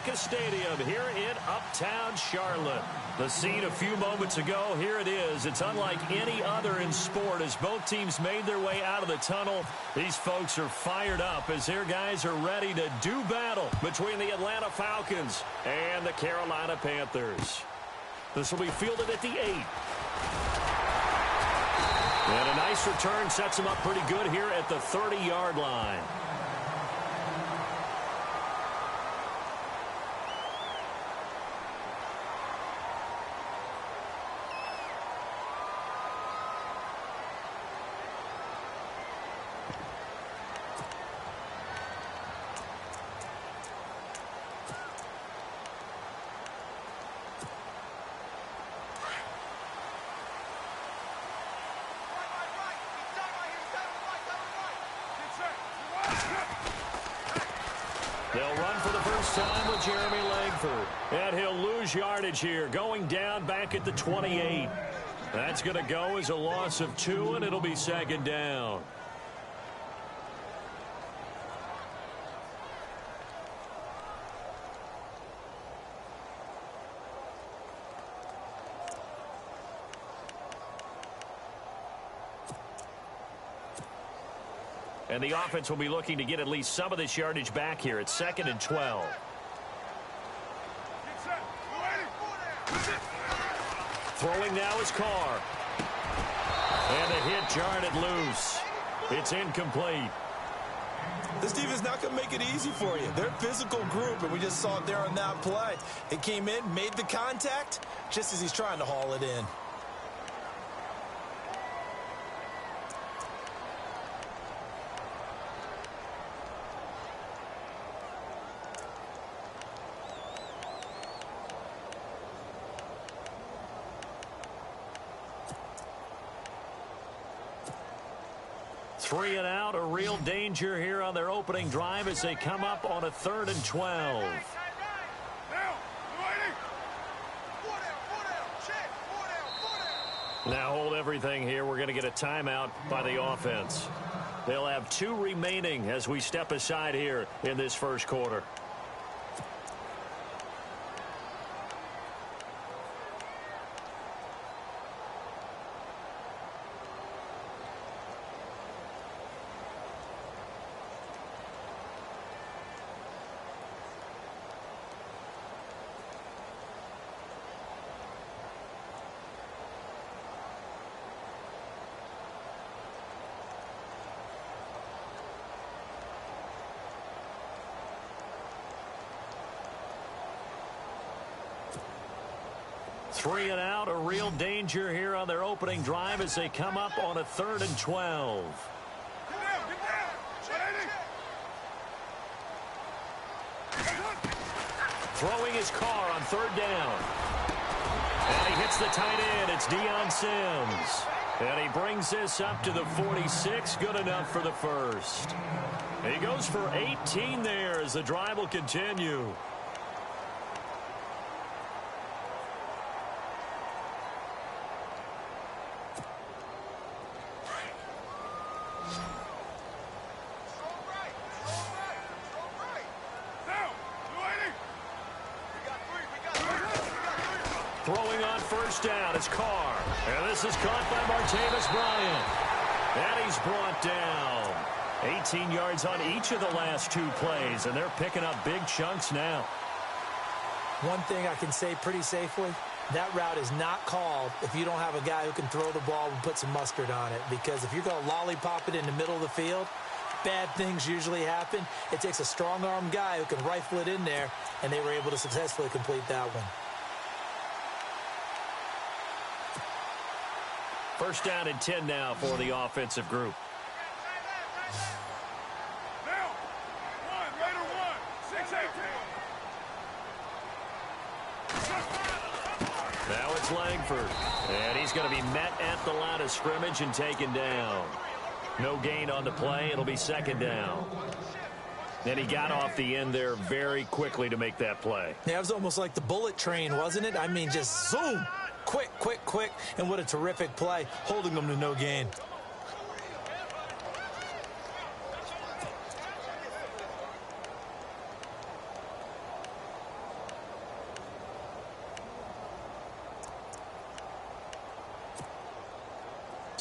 America Stadium here in Uptown Charlotte. The scene a few moments ago, here it is. It's unlike any other in sport as both teams made their way out of the tunnel. These folks are fired up as their guys are ready to do battle between the Atlanta Falcons and the Carolina Panthers. This will be fielded at the 8. And a nice return sets them up pretty good here at the 30-yard line. They'll run for the first time with Jeremy Langford. And he'll lose yardage here, going down back at the 28. That's going to go as a loss of 2, and it'll be second down. And the offense will be looking to get at least some of this yardage back here. It's 2nd and 12. Throwing now is Carr. And the hit jarred it loose. It's incomplete. This defense not going to make it easy for you. They're a physical group, and we just saw it there on that play. It came in, made the contact, just as he's trying to haul it in. Three and out, a real danger here on their opening drive as they come up on a 3rd and 12. Now hold everything here. We're going to get a timeout by the offense. They'll have 2 remaining as we step aside here in this first quarter. Three and out, a real danger here on their opening drive as they come up on a 3rd and 12. Throwing his Carr on 3rd down. And he hits the tight end. It's Deion Sims. And he brings this up to the 46. Good enough for the first. He goes for 18 there as the drive will continue. Throwing on 1st down, it's Carr. And this is caught by Martavis Bryant. And he's brought down. 18 yards on each of the last 2 plays, and they're picking up big chunks now. One thing I can say pretty safely, that route is not called if you don't have a guy who can throw the ball and put some mustard on it. Because if you're going to lollipop it in the middle of the field, bad things usually happen. It takes a strong-arm guy who can rifle it in there, and they were able to successfully complete that one. First down and 10 now for the offensive group. Now it's Langford. And he's going to be met at the line of scrimmage and taken down. No gain on the play. It'll be 2nd down. And he got off the end there very quickly to make that play. Yeah, it was almost like the bullet train, wasn't it? I mean, just zoom. Quick, quick, quick. And what a terrific play, holding them to no gain.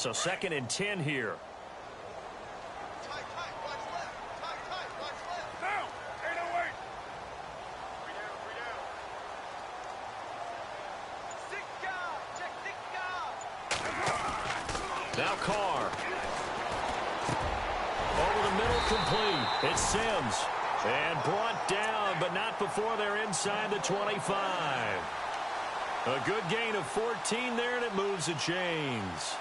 So 2nd and 10 here. Now Carr. Over the middle, complete. It's Sims. And brought down, but not before they're inside the 25. A good gain of 14 there, and it moves the chains.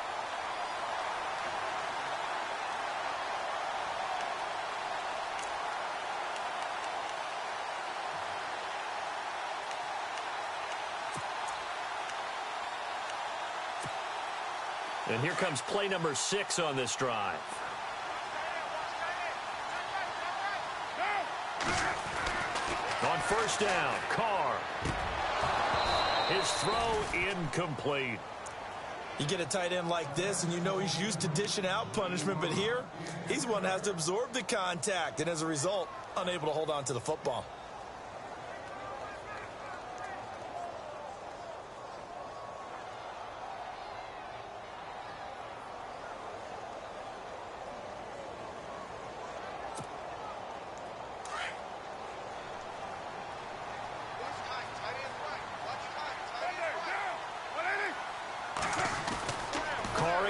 And here comes play number 6 on this drive. On 1st down, Carr. His throw incomplete. You get a tight end like this, and you know he's used to dishing out punishment, but here, he's one that has to absorb the contact, and as a result, unable to hold on to the football.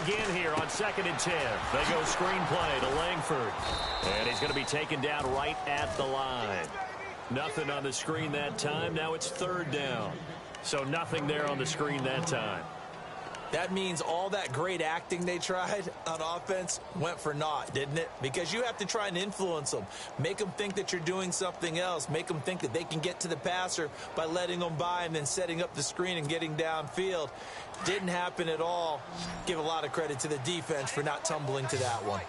Again here on 2nd and 10. They go screenplay to Langford. And he's going to be taken down right at the line. Nothing on the screen that time. Now it's 3rd down. So nothing there on the screen that time. That means all that great acting they tried on offense went for naught, didn't it? Because you have to try and influence them. Make them think that you're doing something else. Make them think that they can get to the passer by letting them by and then setting up the screen and getting downfield. Didn't happen at all. Give a lot of credit to the defense for not tumbling to that one.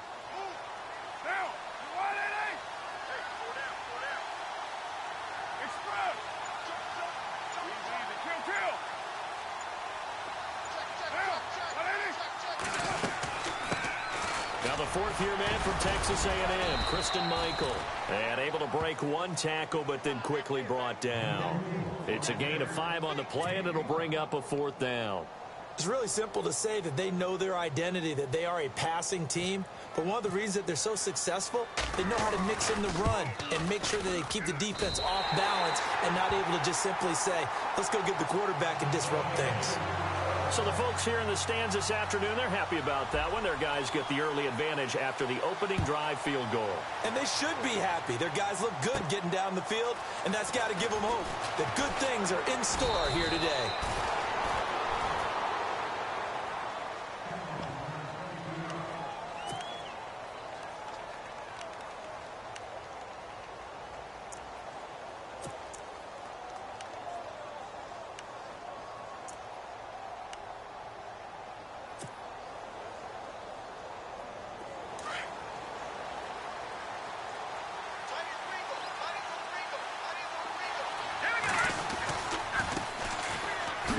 Now the 4th-year man from Texas A&M, Kristen Michael. And able to break 1 tackle, but then quickly brought down. It's a gain of 5 on the play, and it'll bring up a 4th down. It's really simple to say that they know their identity, that they are a passing team. But one of the reasons that they're so successful, they know how to mix in the run and make sure that they keep the defense off balance and not able to just simply say, let's go get the quarterback and disrupt things. So the folks here in the stands this afternoon, they're happy about that one. Their guys get the early advantage after the opening drive field goal. And they should be happy. Their guys look good getting down the field, and that's got to give them hope that good things are in store here today.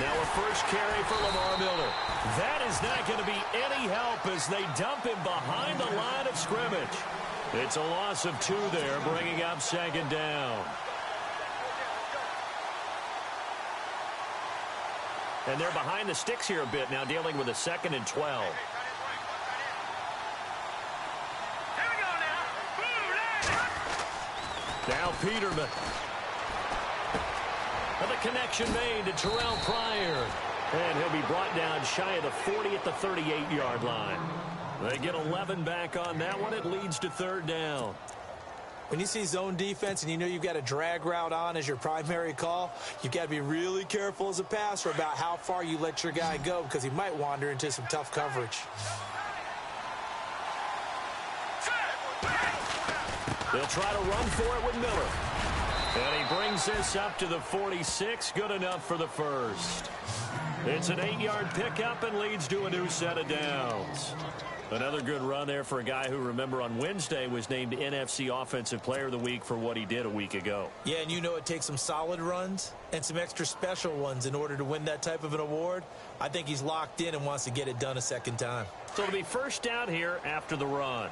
Now a first carry for Lamar Miller. That is not going to be any help as they dump him behind the line of scrimmage. It's a loss of 2 there, bringing up 2nd down. And they're behind the sticks here a bit now, dealing with a 2nd and 12. Now Peterman. And the connection made to Terrell Pryor. And he'll be brought down shy of the 40 at the 38-yard line. They get 11 back on that one. It leads to 3rd down. When you see zone defense and you know you've got a drag route on as your primary call, you've got to be really careful as a passer about how far you let your guy go because he might wander into some tough coverage. They'll try to run for it with Miller. And he brings this up to the 46. Good enough for the first. It's an 8-yard pickup and leads to a new set of downs. Another good run there for a guy who, remember, on Wednesday was named NFC Offensive Player of the Week for what he did a week ago. Yeah, and you know it takes some solid runs and some extra special ones in order to win that type of an award. I think he's locked in and wants to get it done a second time. So it'll be first down here after the run.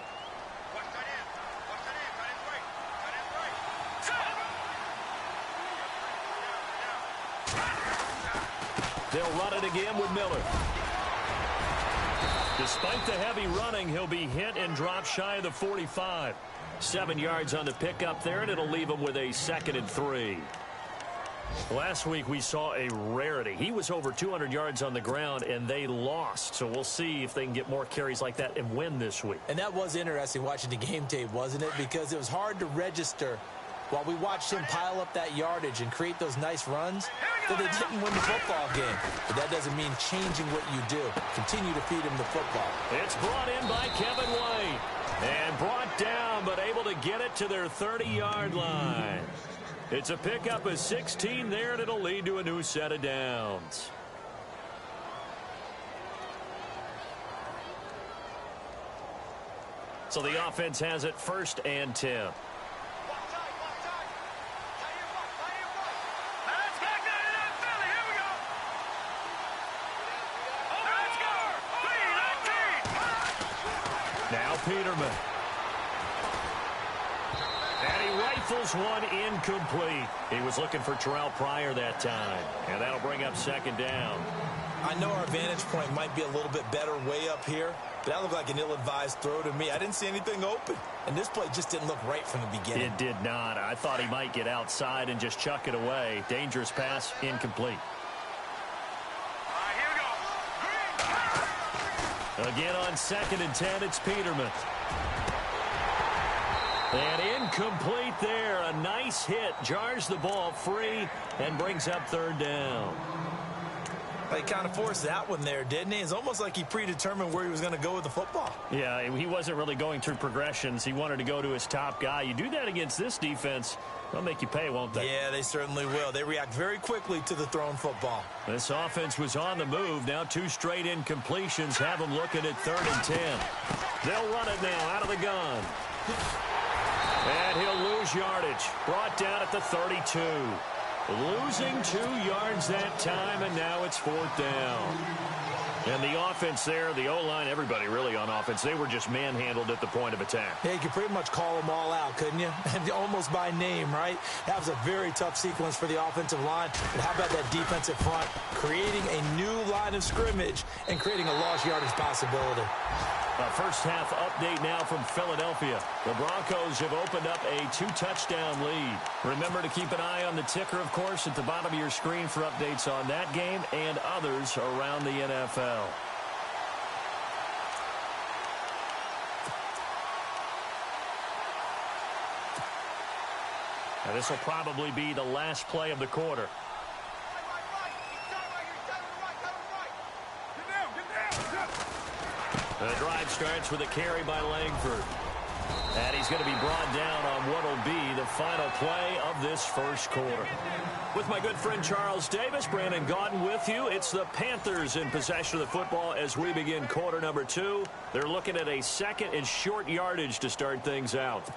They'll run it again with Miller. Despite the heavy running, he'll be hit and dropped shy of the 45. 7 yards on the pickup there, and it'll leave him with a 2nd and 3. Last week we saw a rarity. He was over 200 yards on the ground, and they lost. So we'll see if they can get more carries like that and win this week. And that was interesting watching the game tape, wasn't it? Because it was hard to register while we watched him pile up that yardage and create those nice runs that they didn't win the football game. But that doesn't mean changing what you do. Continue to feed him the football. It's brought in by Kevin White. And brought down, but able to get it to their 30-yard line. It's a pickup of 16 there, and it'll lead to a new set of downs. So the offense has it 1st and 10. Now Peterman. And he rifles one incomplete. He was looking for Terrell Pryor that time. And that'll bring up 2nd down. I know our vantage point might be a little bit better way up here, but that looked like an ill-advised throw to me. I didn't see anything open, and this play just didn't look right from the beginning. It did not. I thought he might get outside and just chuck it away. Dangerous pass, incomplete. Again on 2nd and 10, it's Peterman. And incomplete there. A nice hit. Jars the ball free and brings up 3rd down. He kind of forced that one there, didn't he? It's almost like he predetermined where he was going to go with the football. Yeah, he wasn't really going through progressions. He wanted to go to his top guy. You do that against this defense, they'll make you pay, won't they? Yeah, they certainly will. They react very quickly to the thrown football. This offense was on the move. Now 2 straight incompletions have them looking at 3rd and 10. They'll run it now out of the gun. And he'll lose yardage. Brought down at the 32. Losing 2 yards that time, and now it's 4th down. And the offense there, the O-line, everybody really on offense, they were just manhandled at the point of attack. Yeah, you could pretty much call them all out, couldn't you? Almost by name, right? That was a very tough sequence for the offensive line. But how about that defensive front creating a new line of scrimmage and creating a lost yardage possibility? First half update now from Philadelphia. The Broncos have opened up a 2-touchdown lead. Remember to keep an eye on the ticker, of course, at the bottom of your screen for updates on that game and others around the NFL. Now, this will probably be the last play of the quarter. The drive starts with a carry by Langford. And he's going to be brought down on what will be the final play of this first quarter. With my good friend Charles Davis, Brandon Gaudin with you. It's the Panthers in possession of the football as we begin quarter number 2. They're looking at a 2nd and short yardage to start things out.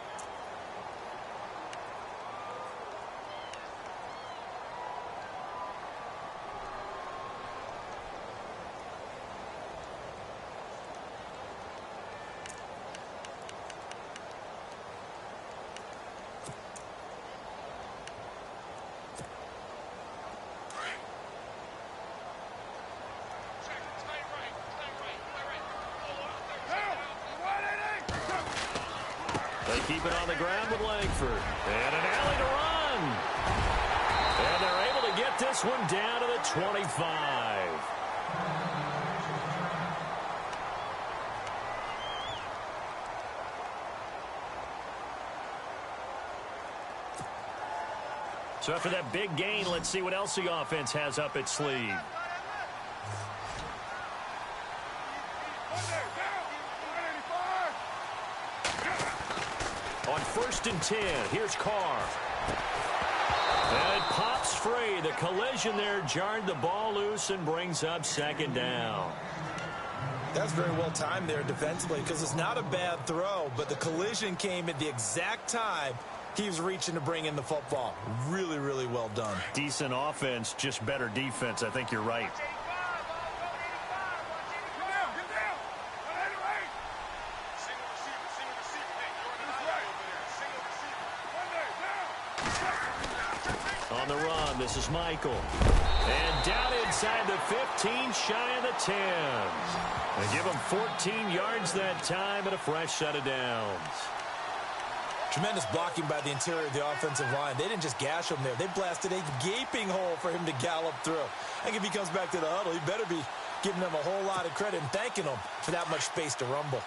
They keep it on the ground with Langford. And an alley to run. And they're able to get this one down to the 25. So after that big gain, let's see what else the offense has up its sleeve. On 1st and 10, here's Carr. And it pops free. The collision there jarred the ball loose and brings up 2nd down. That's very well timed there defensively because it's not a bad throw, but the collision came at the exact time he was reaching to bring in the football. Really, really well done. Decent offense, just better defense. I think you're right. On the run run. This is Michael. And down inside the 15, shy of the 10. They give him 14 yards that time and a fresh set of downs. Tremendous blocking by the interior of the offensive line. They didn't just gash him there. They blasted a gaping hole for him to gallop through. I think if he comes back to the huddle, he better be giving them a whole lot of credit and thanking them for that much space to rumble.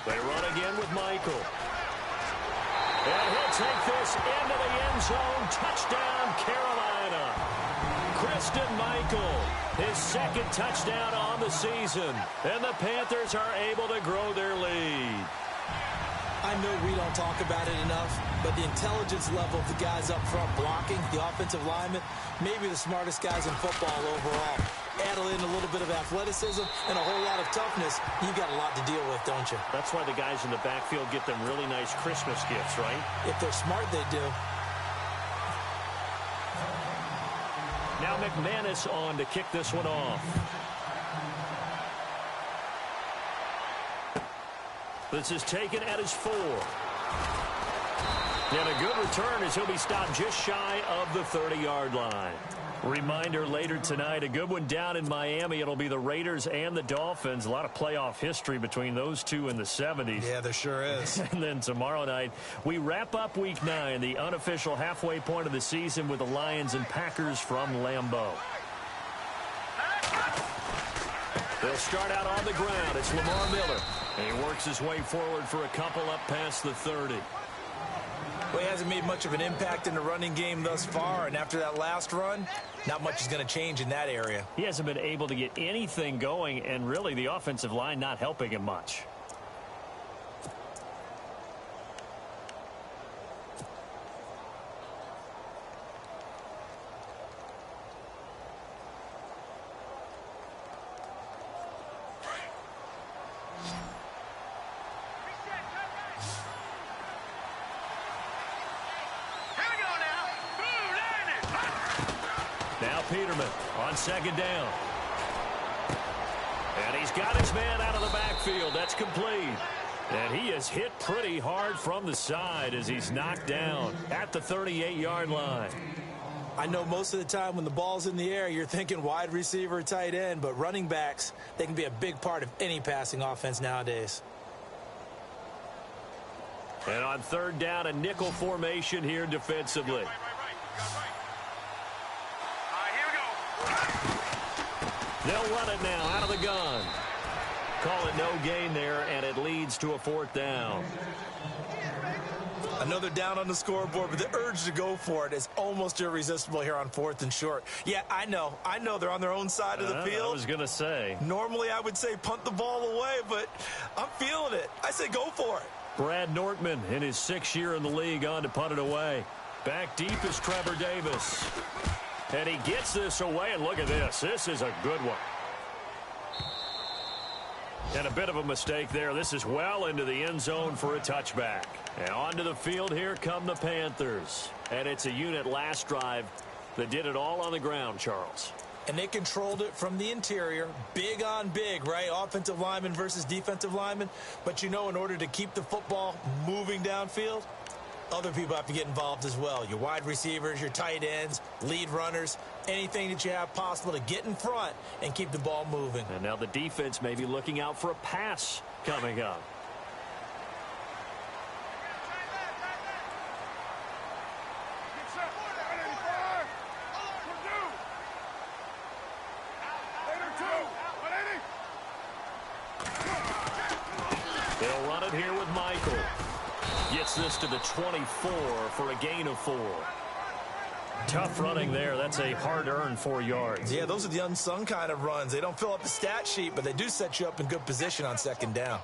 They run again with Michael. And he'll take this into the end zone. Touchdown, Carolina. Christian Michael, his second touchdown on the season. And the Panthers are able to grow their lead. I know we don't talk about it enough, but the intelligence level of the guys up front blocking, the offensive linemen, maybe the smartest guys in football overall. Add in a little bit of athleticism and a whole lot of toughness, you've got a lot to deal with, don't you? That's why the guys in the backfield get them really nice Christmas gifts, right? If they're smart, they do. Now McManus on to kick this one off. This is taken at his 4. And a good return as he'll be stopped just shy of the 30-yard line. Reminder later tonight, a good one down in Miami. It'll be the Raiders and the Dolphins. A lot of playoff history between those two in the 70s. Yeah, there sure is. And then tomorrow night, we wrap up Week 9, the unofficial halfway point of the season with the Lions and Packers from Lambeau. They'll start out on the ground. It's Lamar Miller. And he works his way forward for a couple up past the 30. Well, he hasn't made much of an impact in the running game thus far, and after that last run, not much is going to change in that area. He hasn't been able to get anything going, and really the offensive line not helping him much. Peterman on second down. And he's got his man out of the backfield. That's complete. And he is hit pretty hard from the side as he's knocked down at the 38-yard line. I know most of the time when the ball's in the air, you're thinking wide receiver, tight end, but running backs, they can be a big part of any passing offense nowadays. And on third down, a nickel formation here defensively. They'll run it now out of the gun. Call it no gain there, and it leads to a fourth down. I know they're down on the scoreboard, but the urge to go for it is almost irresistible here on 4th and short. Yeah, I know they're on their own side of the field. I was going to say. Normally I would say punt the ball away, but I'm feeling it. I say go for it. Brad Nortman in his 6th year in the league on to punt it away. Back deep is Trevor Davis. And he gets this away, and look at this. This is a good one. And a bit of a mistake there. This is well into the end zone for a touchback. And onto the field here come the Panthers. And it's a unit last drive that did it all on the ground, Charles. And they controlled it from the interior. Big on big, right? Offensive lineman versus defensive lineman. But you know, in order to keep the football moving downfield, other people have to get involved as well. Your wide receivers, your tight ends, lead runners, anything that you have possible to get in front and keep the ball moving. And now the defense may be looking out for a pass coming up. They'll run it here with Michael. Gets this to the 24 for a gain of 4. Tough running there. That's a hard-earned 4 yards. Yeah, those are the unsung kind of runs. They don't fill up the stat sheet, but they do set you up in good position on second down.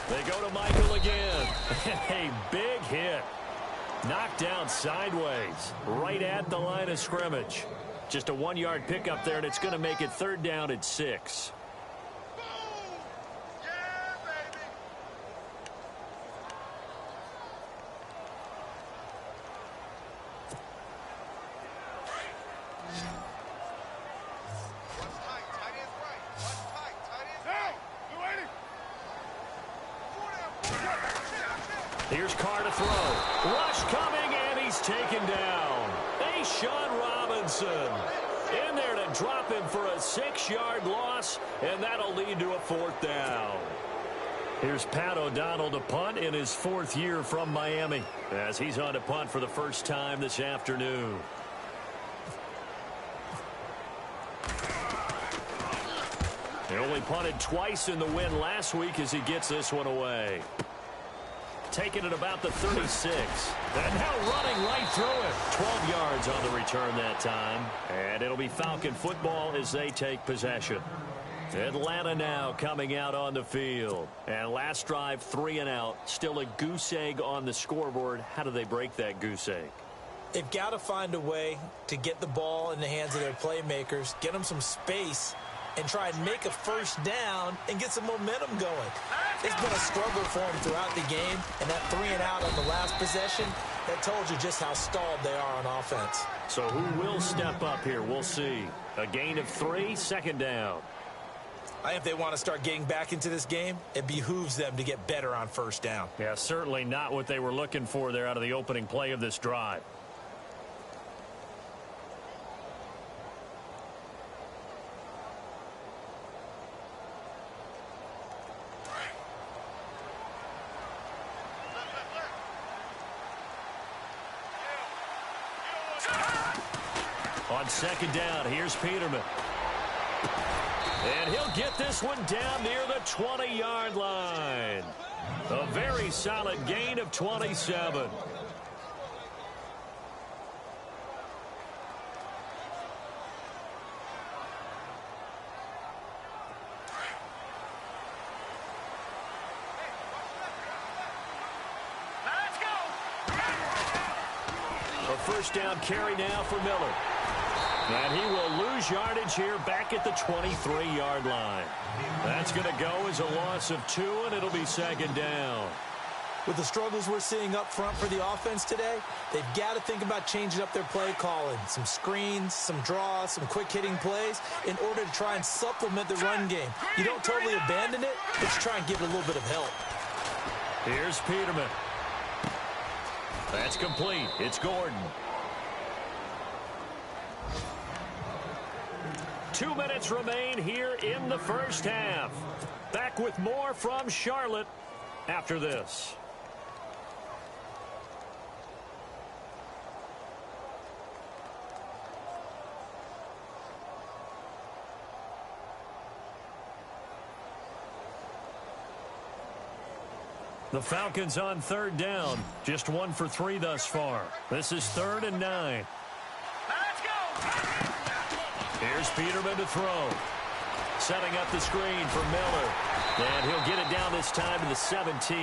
They go to Michael again. A big hit. Knocked down sideways, right at the line of scrimmage. Just a 1-yard pickup there, and it's going to make it third down at 6. Here's Carr to throw. Rush coming, and he's taken down. Sean Robinson in there to drop him for a 6-yard loss, and that'll lead to a 4th down. Here's Pat O'Donnell to punt in his 4th year from Miami, as he's on to punt for the first time this afternoon. He only punted twice in the win last week as he gets this one away. Taking it about the 36. And now running right through it. 12 yards on the return that time. And it'll be Falcon football as they take possession. Atlanta now coming out on the field. And last drive, 3 and out. Still a goose egg on the scoreboard. How do they break that goose egg? They've got to find a way to get the ball in the hands of their playmakers, get them some space, and try and make a first down and get some momentum going. It's been a struggle for them throughout the game, and that 3 and out on the last possession, that told you just how stalled they are on offense. So who will step up here? We'll see. A gain of 3, 2nd down. I think if they want to start getting back into this game, it behooves them to get better on first down. Yeah, certainly not what they were looking for there out of the opening play of this drive. On 2nd down, here's Peterman. And he'll get this one down near the 20-yard line. A very solid gain of 27. A first down carry now for Miller. And he will lose yardage here back at the 23-yard line. That's going to go as a loss of 2, and it'll be 2nd down. With the struggles we're seeing up front for the offense today, they've got to think about changing up their play calling. Some screens, some draws, some quick-hitting plays in order to try and supplement the run game. You don't totally abandon it, but you try and give it a little bit of help. Here's Peterman. That's complete. It's Gordon. 2 minutes remain here in the first half. Back with more from Charlotte after this. The Falcons on 3rd down. Just 1 for 3 thus far. This is 3rd and 9. Here's Peterman to throw. Setting up the screen for Miller. And he'll get it down this time to the 17.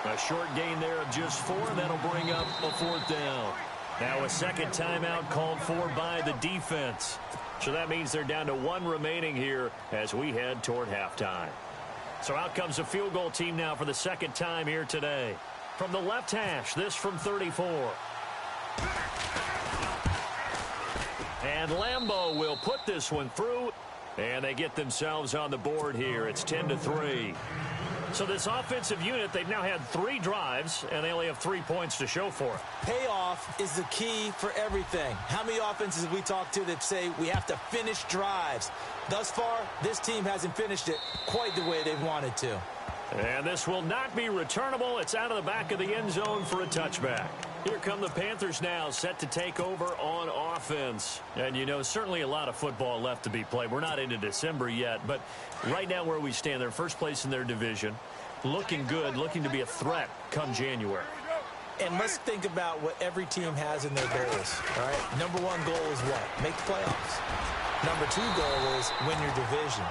A short gain there of just 4, and that'll bring up a 4th down. Now a second timeout called for by the defense. So that means they're down to 1 remaining here as we head toward halftime. So out comes a field goal team now for the 2nd time here today. From the left hash, this from 34. And Lambeau will put this one through, and they get themselves on the board here. It's 10-3. So this offensive unit, they've now had 3 drives, and they only have 3 points to show for it. Payoff is the key for everything. How many offenses have we talked to that say we have to finish drives? Thus far, this team hasn't finished it quite the way they've wanted to. And this will not be returnable. It's out of the back of the end zone for a touchback. Here come the Panthers now, set to take over on offense. And, you know, certainly a lot of football left to be played. We're not into December yet, but right now where we stand, they're first place in their division, looking good, looking to be a threat come January. And let's think about what every team has in their goals, all right? Number 1 goal is what? Make the playoffs. Number 2 goal is win your division.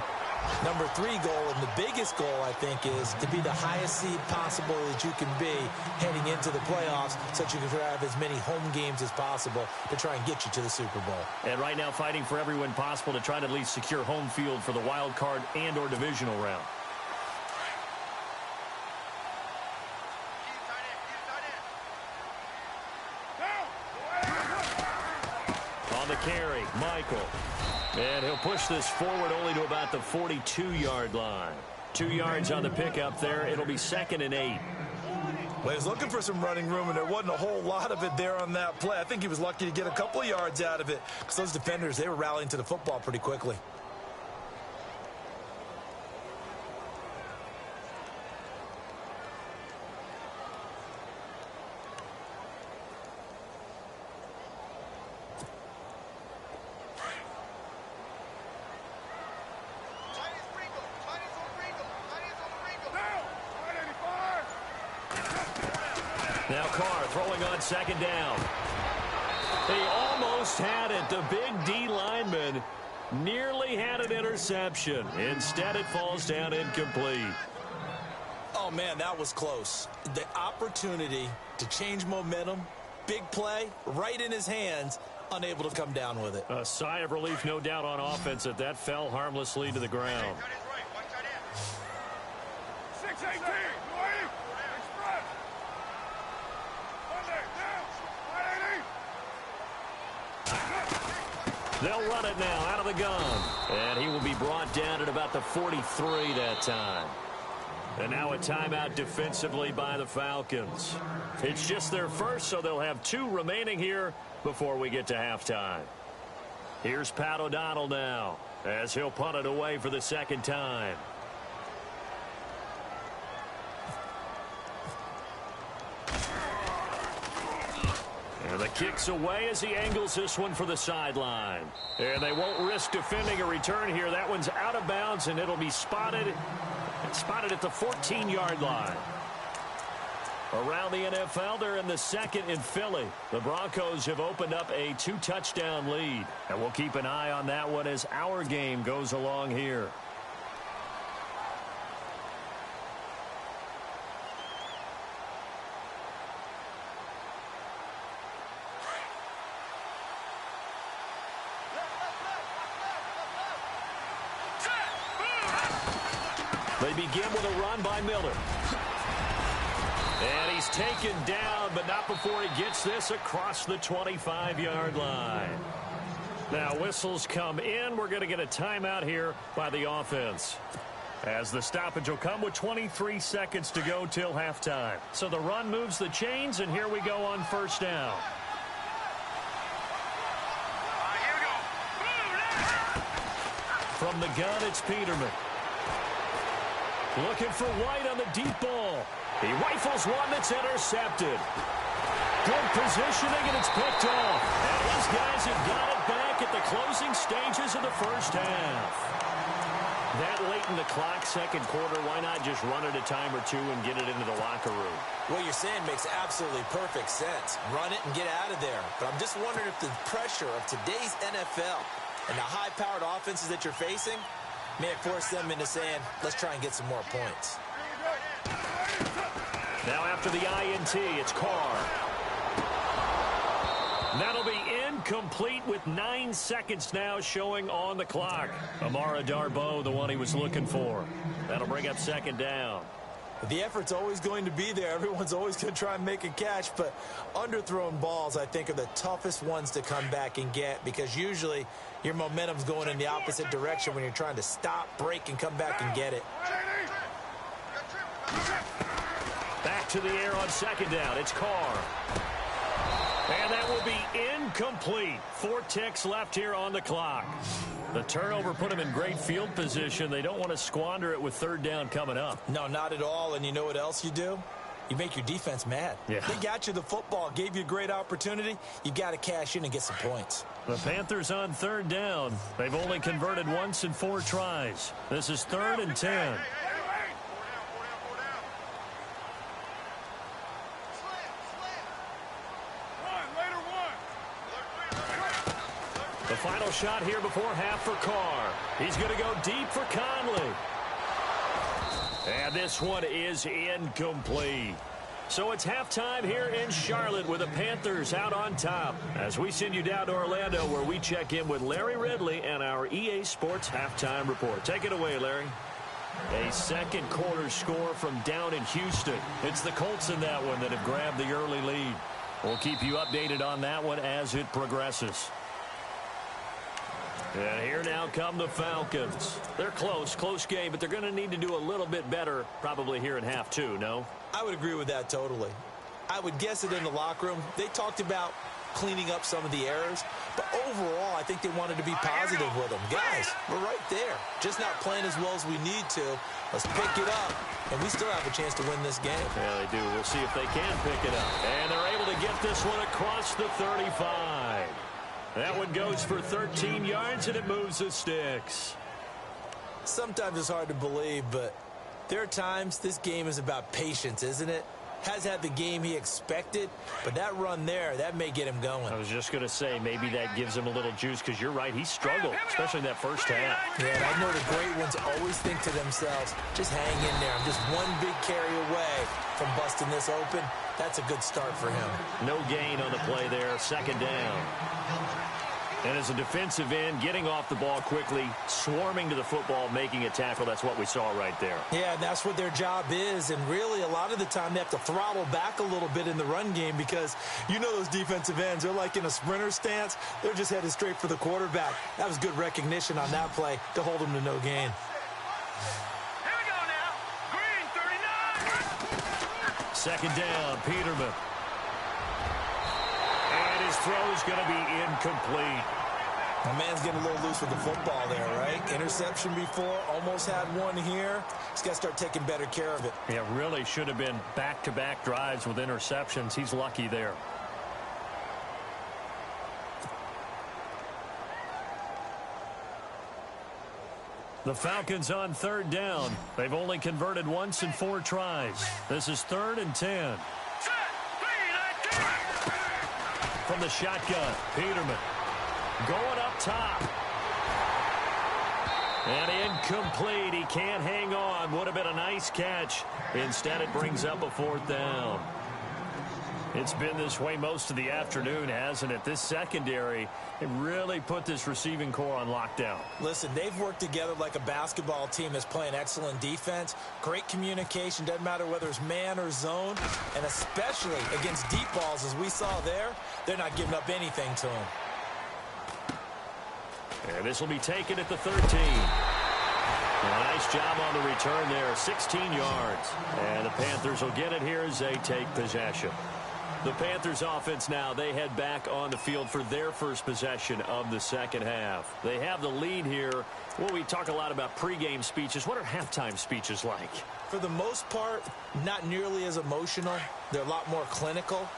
Number 3 goal, and the biggest goal, I think, is to be the highest seed possible that you can be heading into the playoffs so that you can have as many home games as possible to try and get you to the Super Bowl. And right now fighting for every win possible to try to at least secure home field for the wild card and or divisional round. On the carry, Michael. And he'll push this forward only to about the 42-yard line. 2 yards on the pickup there. It'll be 2nd and 8. Well, he was looking for some running room, and there wasn't a whole lot of it there on that play. I think he was lucky to get a couple of yards out of it because those defenders, they were rallying to the football pretty quickly. Now Carr throwing on second down. He almost had it. The big D lineman nearly had an interception. Instead, it falls down incomplete. Oh, man, that was close. The opportunity to change momentum, big play, right in his hands, unable to come down with it. A sigh of relief, no doubt, on offense that fell harmlessly to the ground. 6-18. They'll run it now out of the gun. And he will be brought down at about the 43 that time. And now a timeout defensively by the Falcons. It's just their first, so they'll have 2 remaining here before we get to halftime. Here's Pat O'Donnell now as he'll punt it away for the second time. And the kick's away as he angles this one for the sideline. And they won't risk defending a return here. That one's out of bounds, and it'll be spotted at the 14-yard line. Around the NFL, they're in the second in Philly. The Broncos have opened up a 2-touchdown lead. And we'll keep an eye on that one as our game goes along here. They begin with a run by Miller. And he's taken down, but not before he gets this across the 25-yard line. Now whistles come in. We're going to get a timeout here by the offense, as the stoppage will come with 23 seconds to go till halftime. So the run moves the chains, and here we go on first down. From the gun, it's Peterman. Looking for White on the deep ball. He rifles one that's intercepted. Good positioning, and it's picked off. And these guys have got it back at the closing stages of the first half. That late in the clock, second quarter, why not just run it a time or 2 and get it into the locker room? What you're saying makes absolutely perfect sense. Run it and get out of there. But I'm just wondering if the pressure of today's NFL and the high-powered offenses that you're facing may have forced them into saying, let's try and get some more points. Now after the INT, it's Carr. That'll be incomplete with 9 seconds now showing on the clock. Amara Darboh, the one he was looking for. That'll bring up second down. The effort's always going to be there. Everyone's always going to try and make a catch, but underthrown balls, I think, are the toughest ones to come back and get, because usually your momentum's going in the opposite direction when you're trying to stop, break, and come back and get it. Back to the air on second down. It's Carr. And that will be incomplete. 4 ticks left here on the clock. The turnover put them in great field position. They don't want to squander it with third down coming up. No, not at all. And you know what else you do? You make your defense mad. Yeah. They got you the football, gave you a great opportunity. You got to cash in and get some points. The Panthers on third down. They've only converted once in 4 tries. This is 3rd and 10. The final shot here before half for Carr. He's going to go deep for Conley. And this one is incomplete. So it's halftime here in Charlotte with the Panthers out on top, as we send you down to Orlando, where we check in with Larry Ridley and our EA Sports Halftime Report. Take it away, Larry. A second quarter score from down in Houston. It's the Colts in that one that have grabbed the early lead. We'll keep you updated on that one as it progresses. And here now come the Falcons. They're close game, but they're going to need to do a little bit better probably here in half two, no? I would agree with that totally. I would guess it in the locker room. They talked about cleaning up some of the errors, but overall, I think they wanted to be positive with them. Guys, we're right there. Just not playing as well as we need to. Let's pick it up, and we still have a chance to win this game. Yeah, they do. We'll see if they can pick it up. And they're able to get this one across the 35. That one goes for 13 yards, and it moves the sticks. Sometimes it's hard to believe, but there are times this game is about patience, isn't it? Has had the game he expected, but that run there, that may get him going. I was just going to say, maybe that gives him a little juice, because you're right, he struggled, especially in that first half. Yeah, and I know the great ones always think to themselves, just hang in there. I'm just one big carry away from busting this open. That's a good start for him. No gain on the play there, second down. And as a defensive end, getting off the ball quickly, swarming to the football, making a tackle, that's what we saw right there. Yeah, and that's what their job is. And really, a lot of the time, they have to throttle back a little bit in the run game because you know those defensive ends, they're like in a sprinter stance. They're just headed straight for the quarterback. That was good recognition on that play to hold them to no gain. Here we go now. Green, 39. Second down, Peterman. And his throw's going to be incomplete. My man's getting a little loose with the football there, right? Interception before, almost had one here. He's got to start taking better care of it. Yeah, really should have been back-to-back drives with interceptions. He's lucky there. The Falcons on third down. They've only converted once in 4 tries. This is 3rd and 10. From the shotgun, Peterman going up top. And incomplete. He can't hang on. Would have been a nice catch. Instead, it brings up a 4th down. It's been this way most of the afternoon, hasn't it? This secondary, it really put this receiving core on lockdown. Listen, they've worked together like a basketball team that's playing excellent defense. Great communication. Doesn't matter whether it's man or zone. And especially against deep balls, as we saw there, they're not giving up anything to them. And this will be taken at the 13. Nice job on the return there, 16 yards. And the Panthers will get it here as they take possession. The Panthers offense now, they head back on the field for their first possession of the second half. They have the lead here. Well, we talk a lot about pregame speeches. What are halftime speeches like? For the most part, not nearly as emotional. They're a lot more clinical.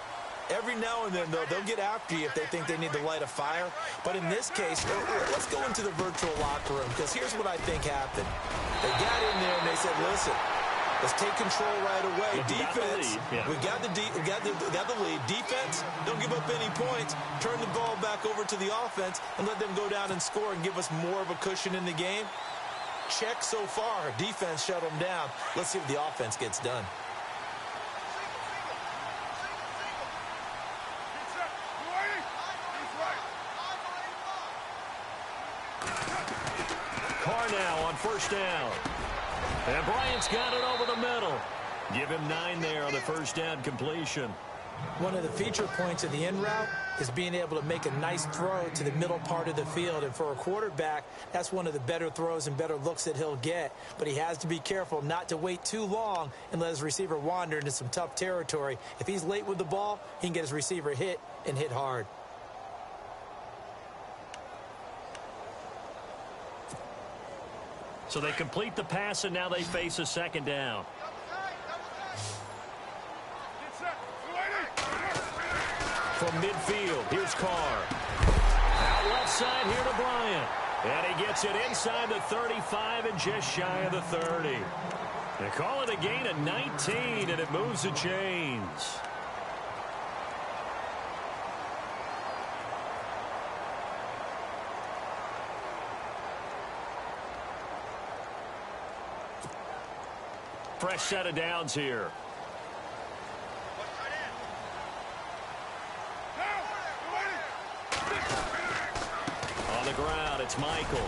Every now and then, though, they'll get after you if they think they need to light a fire. But in this case, let's go into the virtual locker room, because here's what I think happened. They got in there and they said, listen, let's take control right away. Defense, we got the lead. Defense, don't give up any points. Turn the ball back over to the offense and let them go down and score and give us more of a cushion in the game. Check so far. Defense shut them down. Let's see what the offense gets done. Carr now on first down. And Bryant's got it over the middle. Give him 9 there on the first down completion. One of the feature points of the in route is being able to make a nice throw to the middle part of the field. And for a quarterback, that's one of the better throws and better looks that he'll get. But he has to be careful not to wait too long and let his receiver wander into some tough territory. If he's late with the ball, he can get his receiver hit and hit hard. So they complete the pass, and now they face a second down. From midfield, here's Carr. Out left side here to Bryant. And he gets it inside the 35 and just shy of the 30. They call it a gain of 19, and it moves the chains. Fresh set of downs here. On the ground, it's Michael.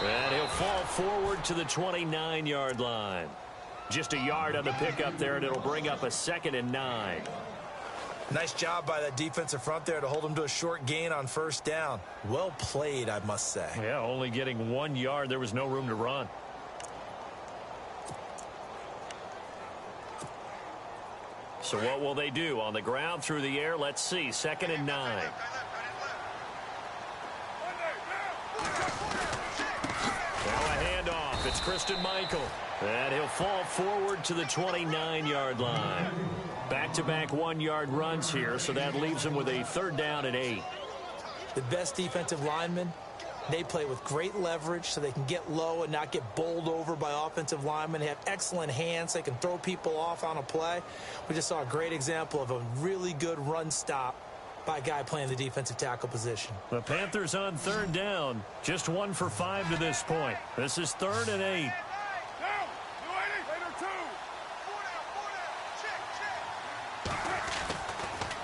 And he'll fall forward to the 29-yard line. Just a yard on the pickup there, and it'll bring up a 2nd and 9. Nice job by that defensive front there to hold him to a short gain on first down. Well played, I must say. Yeah, only getting 1 yard. There was no room to run. So what will they do? On the ground, through the air, let's see. 2nd and 9. Now a handoff. It's Christian Michael. And he'll fall forward to the 29-yard line. Back-to-back 1-yard runs here, so that leaves him with a 3rd down and 8. The best defensive linemen, they play with great leverage so they can get low and not get bowled over by offensive linemen. They have excellent hands. They can throw people off on a play. We just saw a great example of a really good run stop by a guy playing the defensive tackle position. The Panthers on 3rd down. Just 1 for 5 to this point. This is 3rd and 8.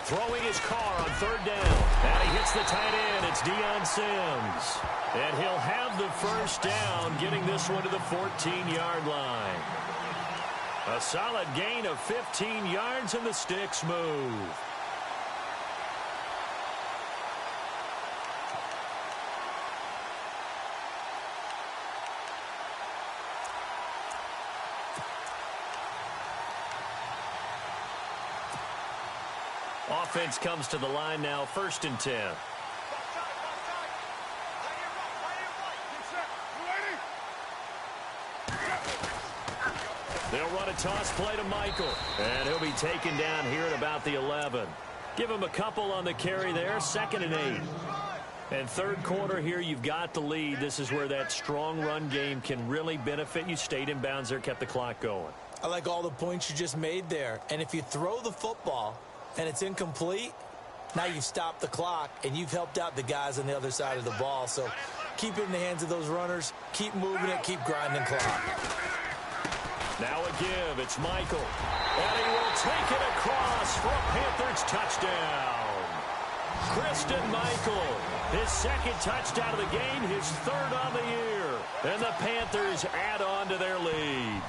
Throwing his car on 3rd down. And he hits the tight end. It's Deion Sims. And he'll have the 1st down, getting this one to the 14-yard line. A solid gain of 15 yards, and the sticks move. Offense comes to the line now, 1st and 10. They'll run a toss play to Michael. And he'll be taken down here at about the 11. Give him a couple on the carry there, 2nd and 8. And 3rd quarter here, you've got the lead. This is where that strong run game can really benefit you. Stayed in bounds there, kept the clock going. I like all the points you just made there. And if you throw the football and it's incomplete, now you've stopped the clock and you've helped out the guys on the other side of the ball. So keep it in the hands of those runners. Keep moving it. Keep grinding clock. Now a give. It's Michael. And he will take it across for a Panthers touchdown. Christian Michael, his 2nd touchdown of the game, his 3rd on the year. And the Panthers add on to their lead.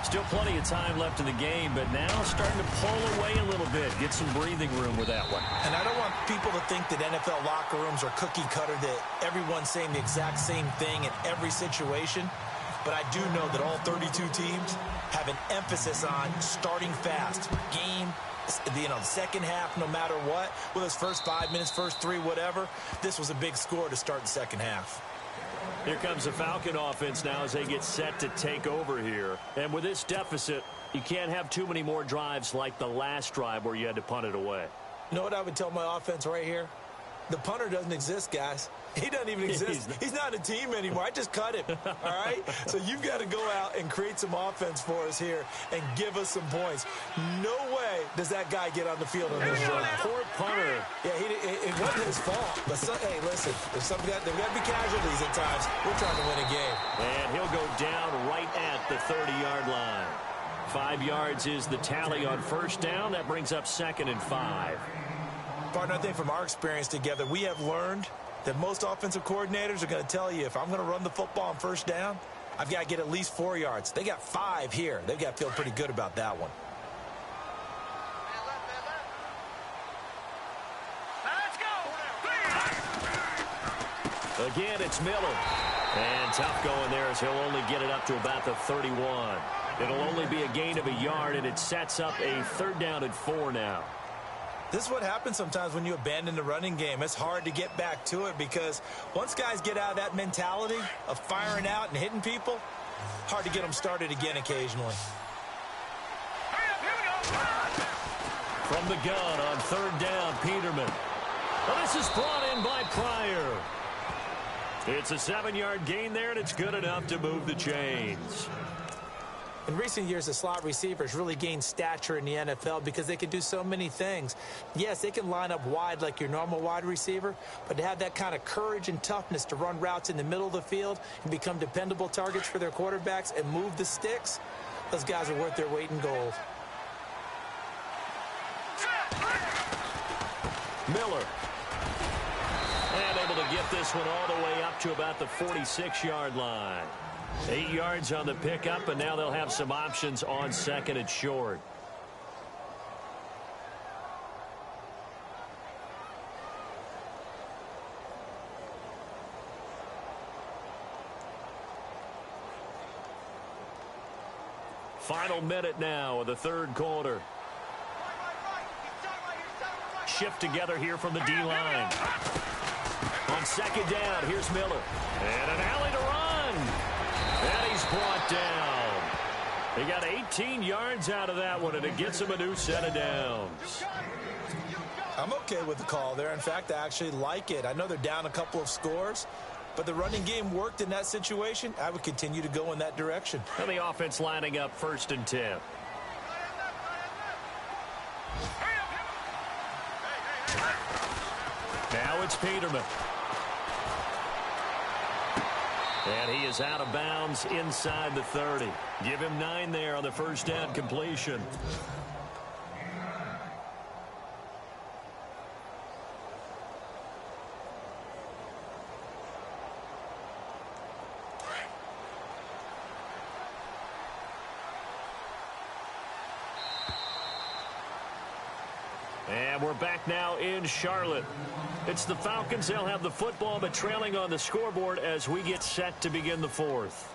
Still plenty of time left in the game, but now starting to pull away a little bit. Get some breathing room with that one. And I don't want people to think that NFL locker rooms are cookie cutter, that everyone's saying the exact same thing in every situation. But I do know that all 32 teams have an emphasis on starting fast. Game, the second half, no matter what. Whether it's first 5 minutes, first 3, whatever. This was a big score to start the second half. Here comes the Falcon offense now as they get set to take over here. And with this deficit, you can't have too many more drives like the last drive where you had to punt it away. You know what I would tell my offense right here? The punter doesn't exist, guys. He doesn't even exist. He's not a team anymore. I just cut him, all right? So you've got to go out and create some offense for us here and give us some points. No way does that guy get on the field on this drive. Poor punter. Yeah, it wasn't his fault. But, hey, listen, there's got to be casualties at times. We're trying to win a game. And he'll go down right at the 30-yard line. 5 yards is the tally on 1st down. That brings up 2nd and 5. Partner, I think from our experience together, we have learned that most offensive coordinators are going to tell you, if I'm going to run the football on 1st down, I've got to get at least 4 yards. They got 5 here. They've got to feel pretty good about that one. Let's go. Again, it's Miller. And tough going there as he'll only get it up to about the 31. It'll only be a gain of a yard, and it sets up a 3rd down and 4 now. This is what happens sometimes when you abandon the running game. It's hard to get back to it because once guys get out of that mentality of firing out and hitting people, hard to get them started again occasionally. From the gun on 3rd down, Peterman. Well, this is brought in by Pryor. It's a 7-yard gain there, and it's good enough to move the chains. In recent years, the slot receivers really gained stature in the NFL because they can do so many things. Yes, they can line up wide like your normal wide receiver, but to have that kind of courage and toughness to run routes in the middle of the field and become dependable targets for their quarterbacks and move the sticks, those guys are worth their weight in gold. Miller. And able to get this one all the way up to about the 46-yard line. 8 yards on the pickup, and now they'll have some options on 2nd and short. Final minute now of the third quarter. Shift together here from the D-line. On second down, here's Miller. And an alley to run. And he's brought down. He got 18 yards out of that one, and it gets him a new set of downs. I'm okay with the call there. In fact, I actually like it. I know they're down a couple of scores, but the running game worked in that situation. I would continue to go in that direction. And the offense lining up 1st and 10. Now it's Peterman. And he is out of bounds inside the 30. Give him 9 there on the first down completion. And we're back now in Charlotte. It's the Falcons. They'll have the football, but trailing on the scoreboard as we get set to begin the fourth.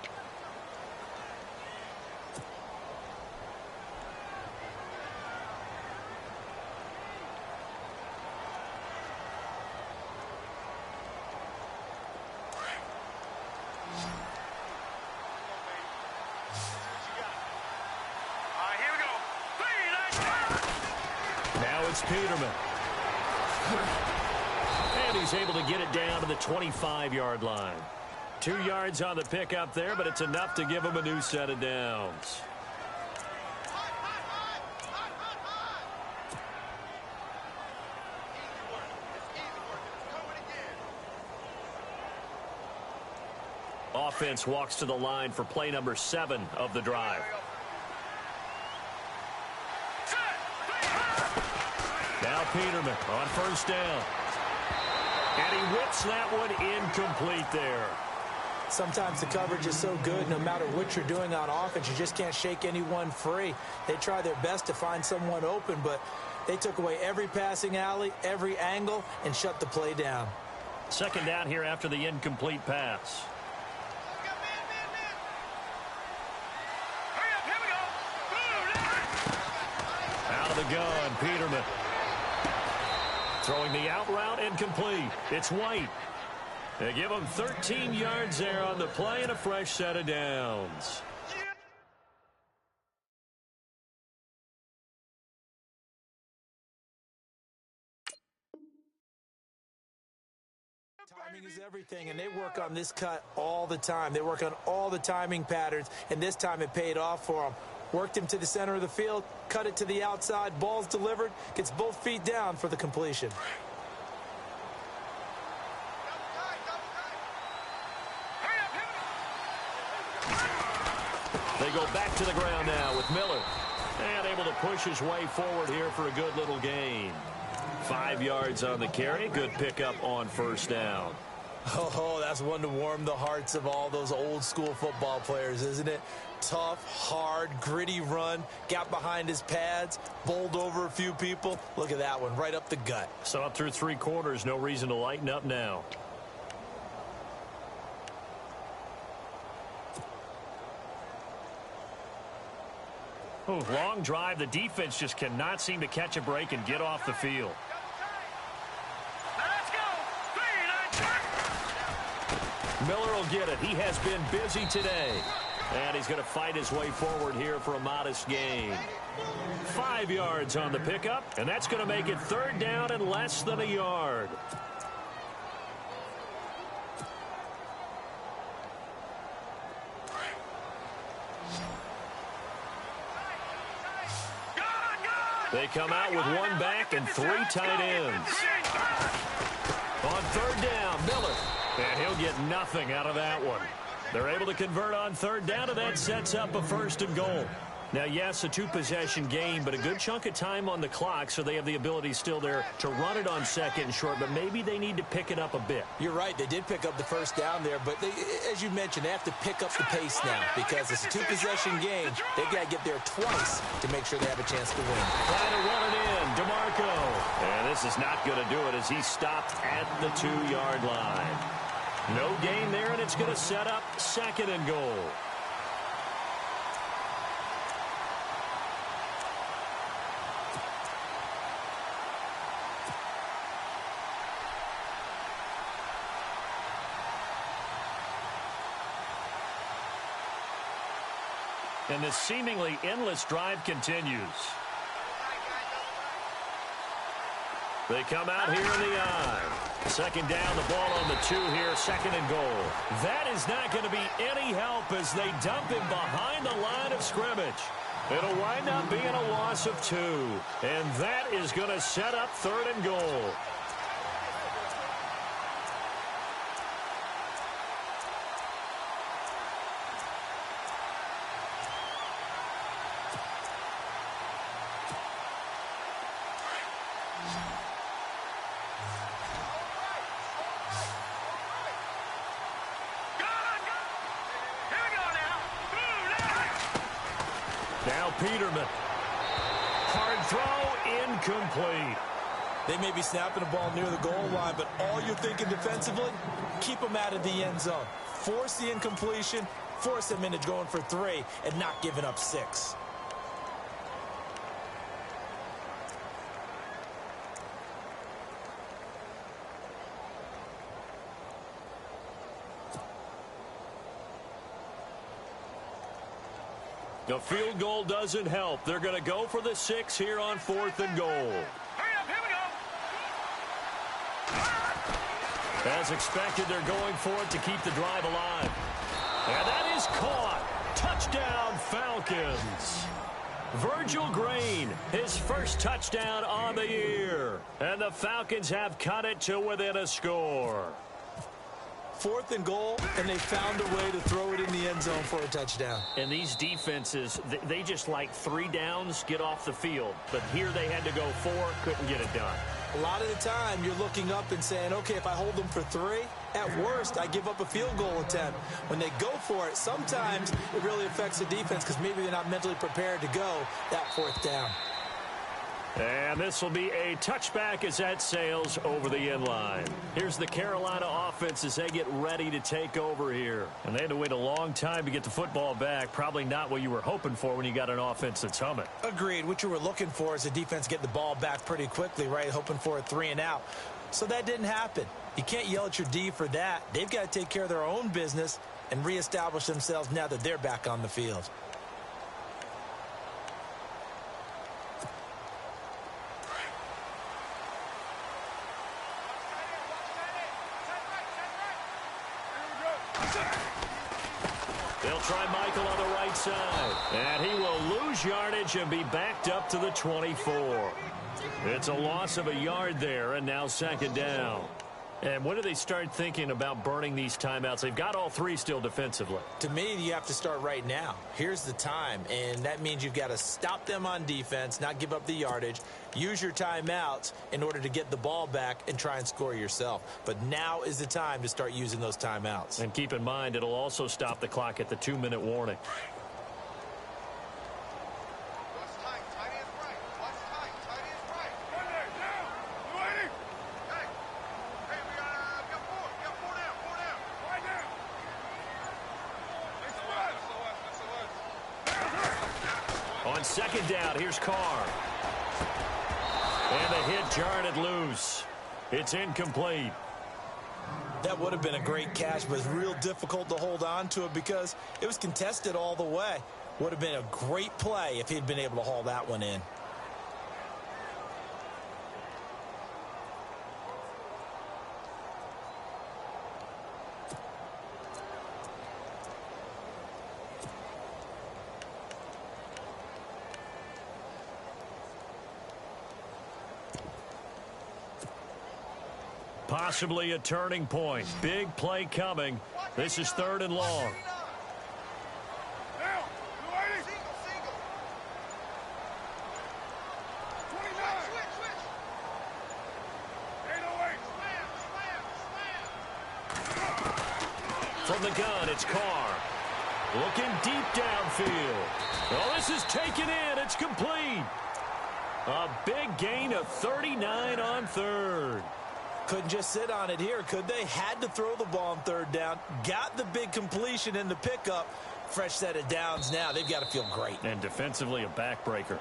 Peterman. And he's able to get it down to the 25-yard line. 2 yards on the pickup there, but it's enough to give him a new set of downs. Offense walks to the line for play number 7 of the drive. Now Peterman on first down. And he whips that one incomplete there. Sometimes the coverage is so good, no matter what you're doing on offense, you just can't shake anyone free. They try their best to find someone open, but they took away every passing alley, every angle, and shut the play down. Second down here after the incomplete pass. Out of the gun, Peterman. Throwing the out route incomplete. It's White. They give him 13 yards there on the play and a fresh set of downs. Timing is everything, and they work on this cut all the time. They work on all the timing patterns, and this time it paid off for them. Worked him to the center of the field, cut it to the outside, ball's delivered, gets both feet down for the completion. They go back to the ground now with Miller. And able to push his way forward here for a good little gain. 5 yards on the carry. Good pickup on first down. Oh, that's one to warm the hearts of all those old school football players, isn't it? Tough, hard, gritty run. Got behind his pads, bowled over a few people. Look at that one, right up the gut. So up through 3 quarters, no reason to lighten up now. Oh, long drive. The defense just cannot seem to catch a break and get off the field. Miller will get it. He has been busy today. And he's going to fight his way forward here for a modest gain. 5 yards on the pickup, and that's going to make it third down and less than a yard. They come out with 1 back and 3 tight ends. On third down, Miller. And he'll get nothing out of that one. They're able to convert on third down, and that sets up a 1st and goal. Now, yes, a 2-possession game, but a good chunk of time on the clock, so they have the ability still there to run it on 2nd and short, but maybe they need to pick it up a bit. You're right. They did pick up the first down there, but they, as you mentioned, they have to pick up the pace now because it's a 2-possession game. They've got to get there twice to make sure they have a chance to win. Trying to run it in, DeMarco. And this is not going to do it as he stopped at the 2-yard line. No gain there, and it's going to set up 2nd and goal. And this seemingly endless drive continues. They come out here in the I. Second down, the ball on the 2 here, second and goal. That is not going to be any help as they dump him behind the line of scrimmage. It'll wind up being a loss of 2. And that is going to set up third and goal. Now Peterman. Hard throw, incomplete. They may be snapping the ball near the goal line, but all you're thinking defensively, keep them out of the end zone. Force the incompletion, force them into going for 3, and not giving up 6. The field goal doesn't help. They're going to go for the 6 here on 4th and goal. Hurry up, here we go. As expected, they're going for it to keep the drive alive. And that is caught. Touchdown, Falcons. Virgil Green, his first touchdown on the year. And the Falcons have cut it to within a score. 4th and goal, and they found a way to throw it in the end zone for a touchdown. And these defenses, they just like 3 downs, get off the field. But here they had to go 4, couldn't get it done. A lot of the time, you're looking up and saying, okay, if I hold them for 3, at worst, I give up a field goal attempt. When they go for it, sometimes it really affects the defense because maybe they're not mentally prepared to go that 4th down. And this will be a touchback as that sails over the end line. Here's the Carolina offense as they get ready to take over here. And they had to wait a long time to get the football back. Probably not what you were hoping for when you got an offense that's humming. Agreed. What you were looking for is the defense getting the ball back pretty quickly, right? Hoping for a 3 and out. So that didn't happen. You can't yell at your D for that. They've got to take care of their own business and reestablish themselves now that they're back on the field. They'll try Michael on the right side. And he will lose yardage and be backed up to the 24. It's a loss of a yard there, and now second down. And when do they start thinking about burning these timeouts? They've got all 3 still defensively. To me, you have to start right now. Here's the time, and that means you've got to stop them on defense, not give up the yardage, use your timeouts in order to get the ball back and try and score yourself. But now is the time to start using those timeouts. And keep in mind, it'll also stop the clock at the 2-minute warning. On second down, here's Carr. And the hit jarred it loose. It's incomplete. That would have been a great catch, but it's real difficult to hold on to it because it was contested all the way. Would have been a great play if he'd been able to haul that one in. Possibly a turning point. Big play coming. This is 3rd and long. From the gun, it's Carr. Looking deep downfield. Oh, this is taken in. It's complete. A big gain of 39 on 3rd. Couldn't just sit on it here, could they? Had to throw the ball on 3rd down. Got the big completion in the pickup. Fresh set of downs now. They've got to feel great. And defensively, a backbreaker.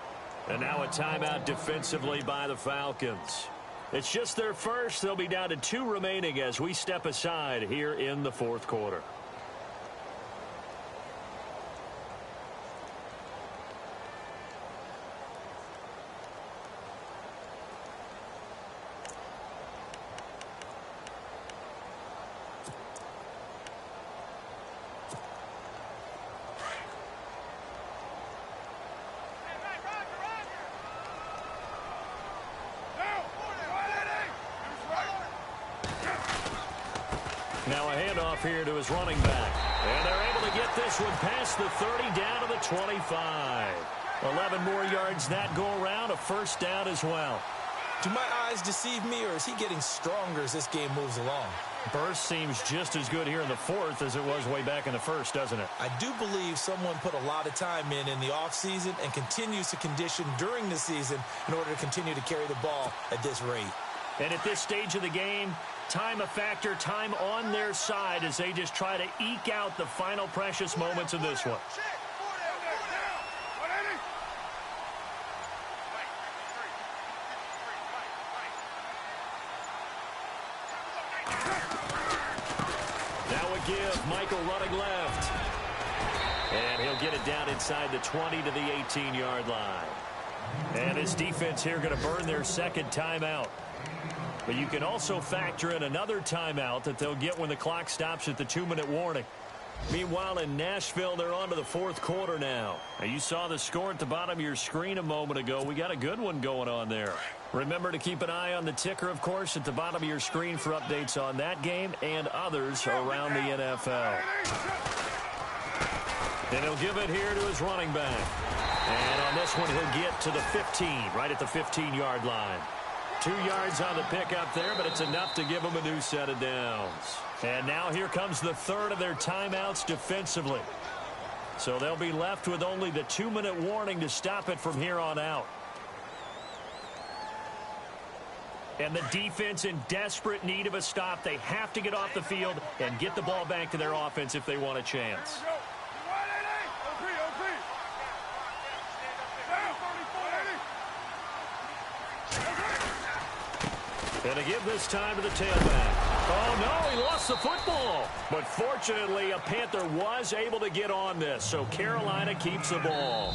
And now a timeout defensively by the Falcons. It's just their first. They'll be down to 2 remaining as we step aside here in the 4th quarter. handoff here to his running back. And they're able to get this one past the 30 down to the 25. 11 more yards that go around, a first down as well. Do my eyes deceive me, or is he getting stronger as this game moves along? Burst seems just as good here in the fourth as it was way back in the first, doesn't it? I do believe someone put a lot of time in the offseason and continues to condition during the season in order to continue to carry the ball at this rate. And at this stage of the game, time a factor, time on their side as they just try to eke out the final precious moments of this one. Give Michael running left. And he'll get it down inside the 20 to the 18-yard line. And his defense here going to burn their second timeout. But you can also factor in another timeout that they'll get when the clock stops at the 2-minute warning. Meanwhile, in Nashville, they're on to the fourth quarter now. Now, you saw the score at the bottom of your screen a moment ago. We got a good one going on there. Remember to keep an eye on the ticker, of course, at the bottom of your screen for updates on that game and others around the NFL. And he'll give it here to his running back. And on this one, he'll get to the 15, right at the 15-yard line. 2 yards on the pickup there, but it's enough to give him a new set of downs. And now here comes the third of their timeouts defensively. So they'll be left with only the 2-minute warning to stop it from here on out. And the defense in desperate need of a stop. They have to get off the field and get the ball back to their offense if they want a chance. And to give this time to the tailback. Oh, no, he lost the football. But fortunately, a Panther was able to get on this, so Carolina keeps the ball.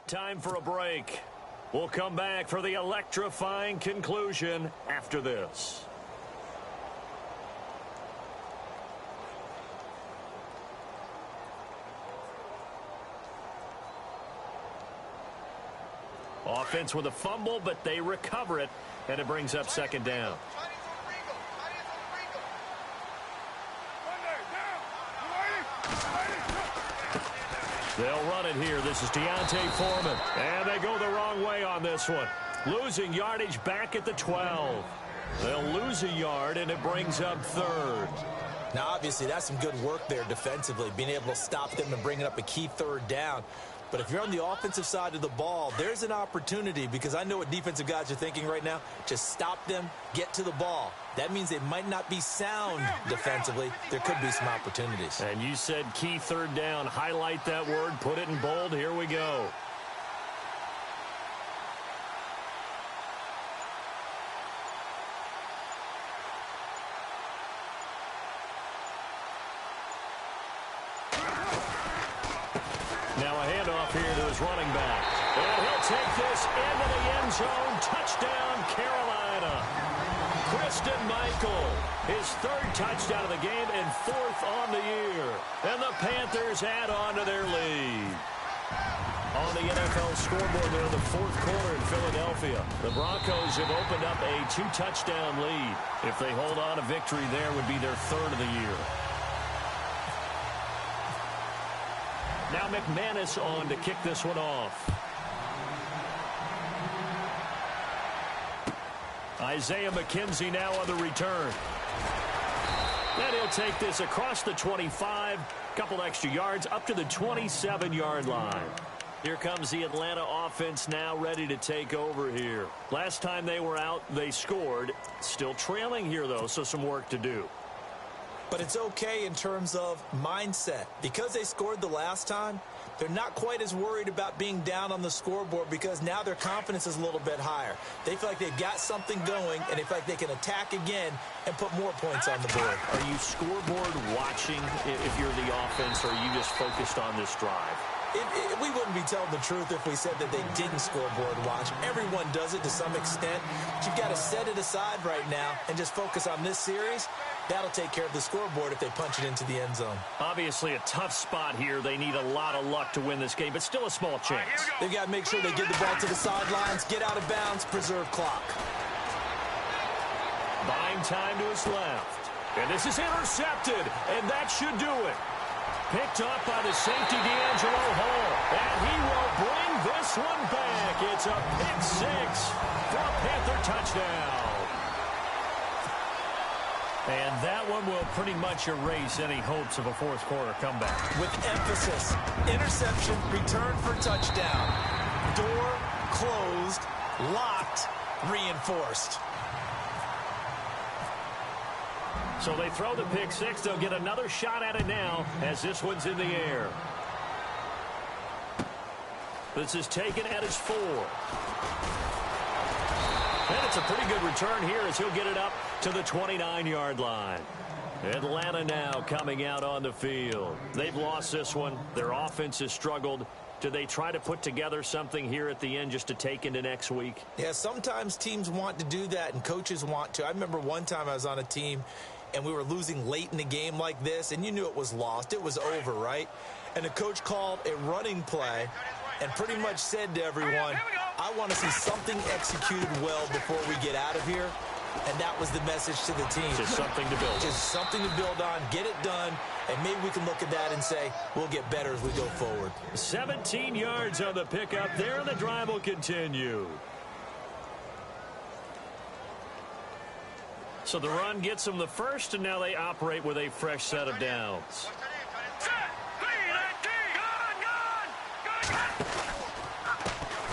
Time for a break. We'll come back for the electrifying conclusion after this. Offense with a fumble, but they recover it, and it brings up second down. They'll run it here. This is Deontay Foreman. And they go the wrong way on this one. Losing yardage back at the 12. They'll lose a yard, and it brings up third. Now, obviously, that's some good work there defensively, being able to stop them and bringing up a key third down. But if you're on the offensive side of the ball, there's an opportunity, because I know what defensive guys are thinking right now. Just stop them, get to the ball. That means they might not be sound defensively. There could be some opportunities. And you said key third down. Highlight that word. Put it in bold. Here we go. Now a handoff here to his running back. And he'll take this into the end zone. Touchdown, Carolina. Christian Michael, his third touchdown of the game and fourth on the year. And the Panthers add on to their lead. On the NFL scoreboard there in the fourth quarter in Philadelphia, the Broncos have opened up a 2-touchdown lead. If they hold on, a victory there would be their third of the year. Now McManus on to kick this one off. Isaiah McKenzie now on the return. Then he'll take this across the 25, couple extra yards up to the 27-yard line. Here comes the Atlanta offense now ready to take over here. Last time they were out, they scored. Still trailing here, though, so some work to do. But it's okay in terms of mindset. Because they scored the last time, they're not quite as worried about being down on the scoreboard because now their confidence is a little bit higher. They feel like they've got something going, and they feel like they can attack again and put more points on the board. Are you scoreboard watching if you're the offense, or are you just focused on this drive? We wouldn't be telling the truth if we said that they didn't scoreboard watch. Everyone does it to some extent. But you've got to set it aside right now and just focus on this series. That'll take care of the scoreboard if they punch it into the end zone. Obviously a tough spot here. They need a lot of luck to win this game, but still a small chance. They've got to make sure they get the ball to the sidelines, get out of bounds, preserve clock. Buying time to his left. And this is intercepted, and that should do it. Picked up by the safety, D'Angelo Hall. And he will bring this one back. It's a pick six for a Panther touchdown. And that one will pretty much erase any hopes of a fourth quarter comeback. With emphasis, interception, return for touchdown. Door closed, locked, reinforced. So they throw the pick six. They'll get another shot at it now as this one's in the air. This is taken at his 4. And it's a pretty good return here as he'll get it up to the 29-yard line. Atlanta now coming out on the field. They've lost this one. Their offense has struggled. Do they try to put together something here at the end just to take into next week? Yeah, sometimes teams want to do that and coaches want to. I remember one time I was on a team and we were losing late in the game like this, and you knew it was lost. It was over, right? And the coach called a running play and pretty much said to everyone, I want to see something executed well before we get out of here. And that was the message to the team. Just something to build on. Just something to build on, get it done, and maybe we can look at that and say, we'll get better as we go forward. 17 yards on the pickup there, and the drive will continue. So the run gets them the first, and now they operate with a fresh set of downs.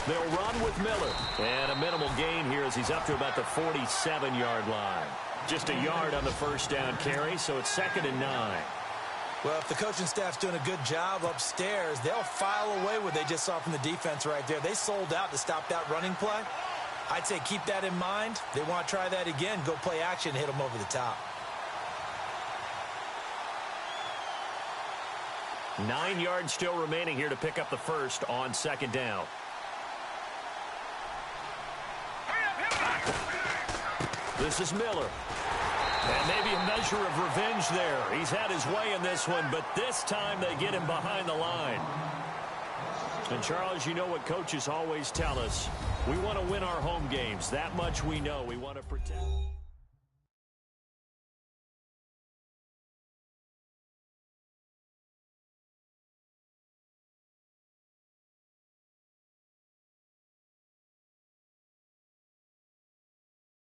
They'll run with Miller. And a minimal gain here as he's up to about the 47-yard line. Just a yard on the first down carry, so it's 2nd and 9. Well, if the coaching staff's doing a good job upstairs, they'll file away what they just saw from the defense right there. They sold out to stop that running play. I'd say keep that in mind. They want to try that again, go play action, hit them over the top. 9 yards still remaining here to pick up the first on 2nd down. This is Miller. And maybe a measure of revenge there. He's had his way in this one, but this time they get him behind the line. And, Charles, you know what coaches always tell us. We want to win our home games. That much we know. We want to protect.